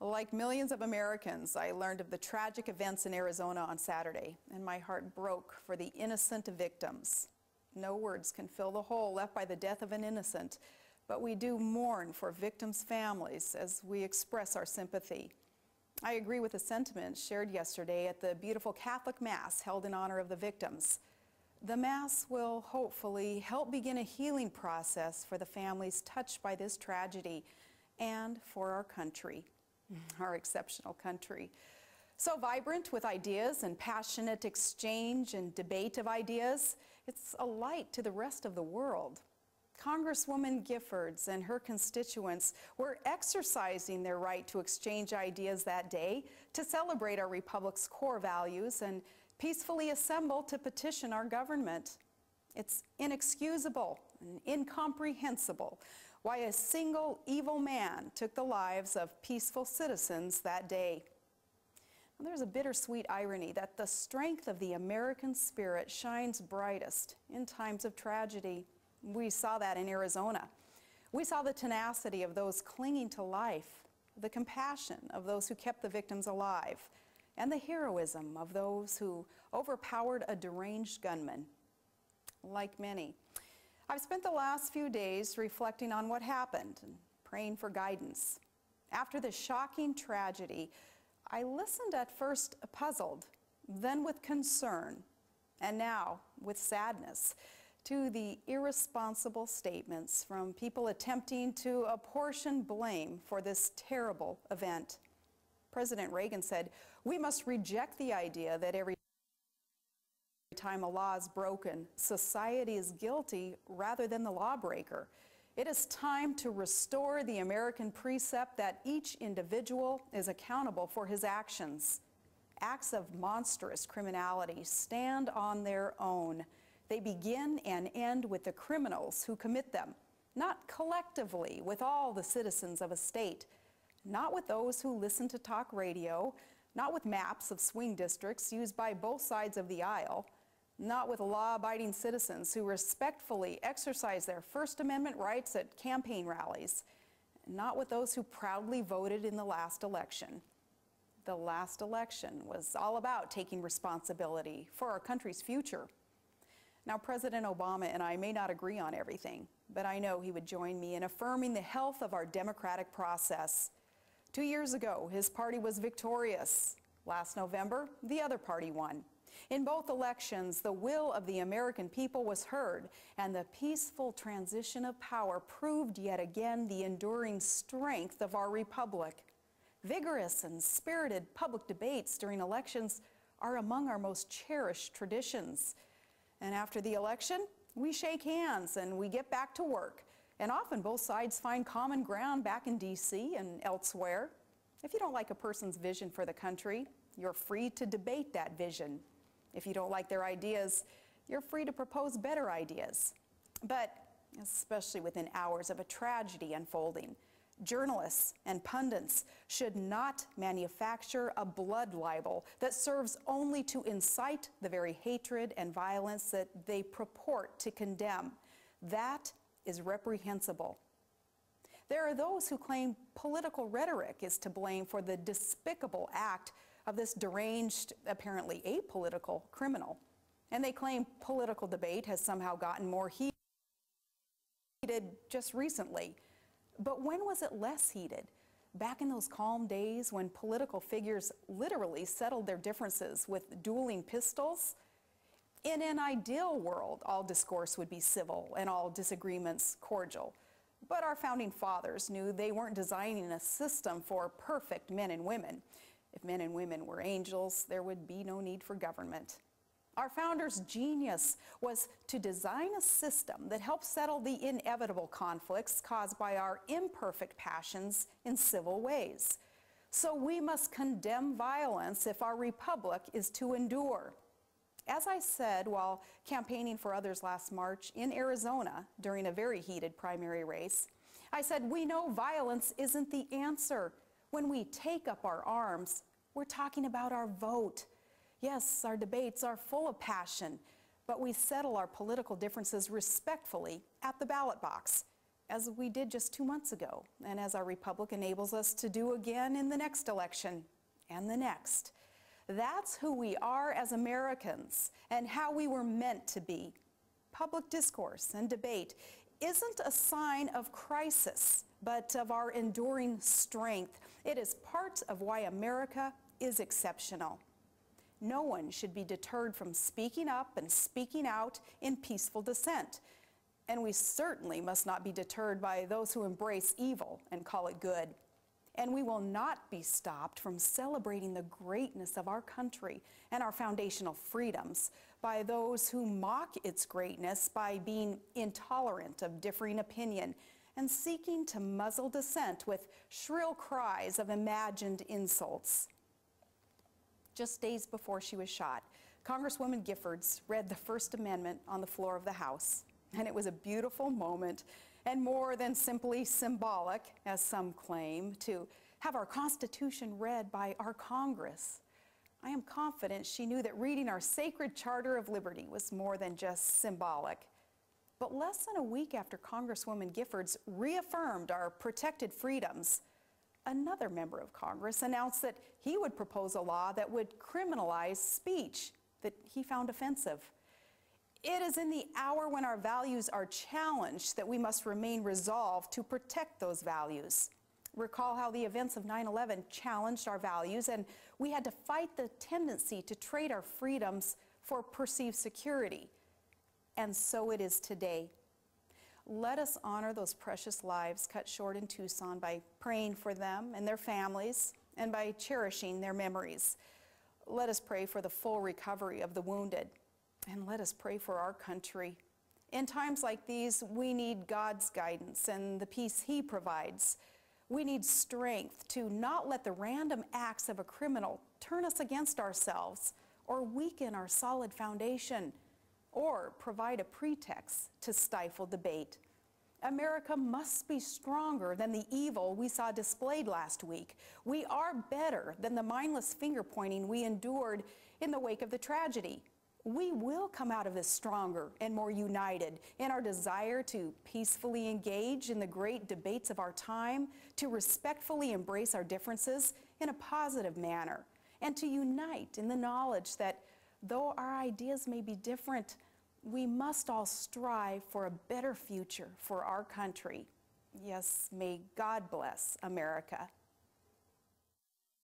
Like millions of Americans, I learned of the tragic events in Arizona on Saturday, and my heart broke for the innocent victims. No words can fill the hole left by the death of an innocent, but we do mourn for victims' families as we express our sympathy. I agree with the sentiments shared yesterday at the beautiful Catholic Mass held in honor of the victims. The Mass will hopefully help begin a healing process for the families touched by this tragedy and for our country. Our exceptional country. So vibrant with ideas and passionate exchange and debate of ideas, it's a light to the rest of the world. Congresswoman Giffords and her constituents were exercising their right to exchange ideas that day to celebrate our republic's core values and peacefully assemble to petition our government. It's inexcusable and incomprehensible why a single evil man took the lives of peaceful citizens that day. Well, there's a bittersweet irony that the strength of the American spirit shines brightest in times of tragedy. We saw that in Arizona. We saw the tenacity of those clinging to life, the compassion of those who kept the victims alive, and the heroism of those who overpowered a deranged gunman. Like many, I've spent the last few days reflecting on what happened and praying for guidance. After this shocking tragedy, I listened at first puzzled, then with concern, and now with sadness to the irresponsible statements from people attempting to apportion blame for this terrible event. President Reagan said, "We must reject the idea that every time a law is broken, society is guilty rather than the lawbreaker. It is time to restore the American precept that each individual is accountable for his actions. Acts of monstrous criminality stand on their own. They begin and end with the criminals who commit them, not collectively with all the citizens of a state, not with those who listen to talk radio, not with maps of swing districts used by both sides of the aisle, not with law-abiding citizens who respectfully exercise their First Amendment rights at campaign rallies, not with those who proudly voted in the last election. The last election was all about taking responsibility for our country's future." Now, President Obama and I may not agree on everything, but I know he would join me in affirming the health of our democratic process. 2 years ago, his party was victorious. Last November, the other party won. In both elections, the will of the American people was heard, and the peaceful transition of power proved yet again the enduring strength of our republic. Vigorous and spirited public debates during elections are among our most cherished traditions. And after the election, we shake hands and we get back to work. And often both sides find common ground back in D.C. and elsewhere. If you don't like a person's vision for the country, you're free to debate that vision. If you don't like their ideas, you're free to propose better ideas. But especially within hours of a tragedy unfolding, journalists and pundits should not manufacture a blood libel that serves only to incite the very hatred and violence that they purport to condemn. That is reprehensible. There are those who claim political rhetoric is to blame for the despicable act of this deranged, apparently apolitical criminal. And they claim political debate has somehow gotten more heated just recently. But when was it less heated? Back in those calm days when political figures literally settled their differences with dueling pistols? In an ideal world, all discourse would be civil and all disagreements cordial. But our founding fathers knew they weren't designing a system for perfect men and women. If men and women were angels, there would be no need for government. Our founders' genius was to design a system that helped settle the inevitable conflicts caused by our imperfect passions in civil ways. So we must condemn violence if our republic is to endure. As I said while campaigning for others last March in Arizona during a very heated primary race, I said we know violence isn't the answer. When we take up our arms, we're talking about our vote. Yes, our debates are full of passion, but we settle our political differences respectfully at the ballot box. as we did just 2 months ago, and as our republic enables us to do again in the next election and the next. That's who we are as Americans and how we were meant to be. Public discourse and debate isn't a sign of crisis, but of our enduring strength. It is part of why America is exceptional. No one should be deterred from speaking up and speaking out in peaceful dissent. And we certainly must not be deterred by those who embrace evil and call it good. And we will not be stopped from celebrating the greatness of our country and our foundational freedoms by those who mock its greatness by being intolerant of differing opinion and seeking to muzzle dissent with shrill cries of imagined insults. Just days before she was shot, Congresswoman Giffords read the First Amendment on the floor of the House. And it was a beautiful moment, and more than simply symbolic, as some claim, to have our Constitution read by our Congress. I am confident she knew that reading our sacred Charter of Liberty was more than just symbolic. But less than a week after Congresswoman Giffords reaffirmed our protected freedoms, another member of Congress announced that he would propose a law that would criminalize speech that he found offensive. It is in the hour when our values are challenged that we must remain resolved to protect those values. Recall how the events of 9/11 challenged our values, and we had to fight the tendency to trade our freedoms for perceived security. And so it is today. Let us honor those precious lives cut short in Tucson by praying for them and their families and by cherishing their memories. Let us pray for the full recovery of the wounded. And let us pray for our country. In times like these, we need God's guidance and the peace He provides. We need strength to not let the random acts of a criminal turn us against ourselves or weaken our solid foundation or provide a pretext to stifle debate. America must be stronger than the evil we saw displayed last week. We are better than the mindless finger-pointing we endured in the wake of the tragedy. We will come out of this stronger and more united in our desire to peacefully engage in the great debates of our time, to respectfully embrace our differences in a positive manner, and to unite in the knowledge that though our ideas may be different, we must all strive for a better future for our country. Yes, may God bless America.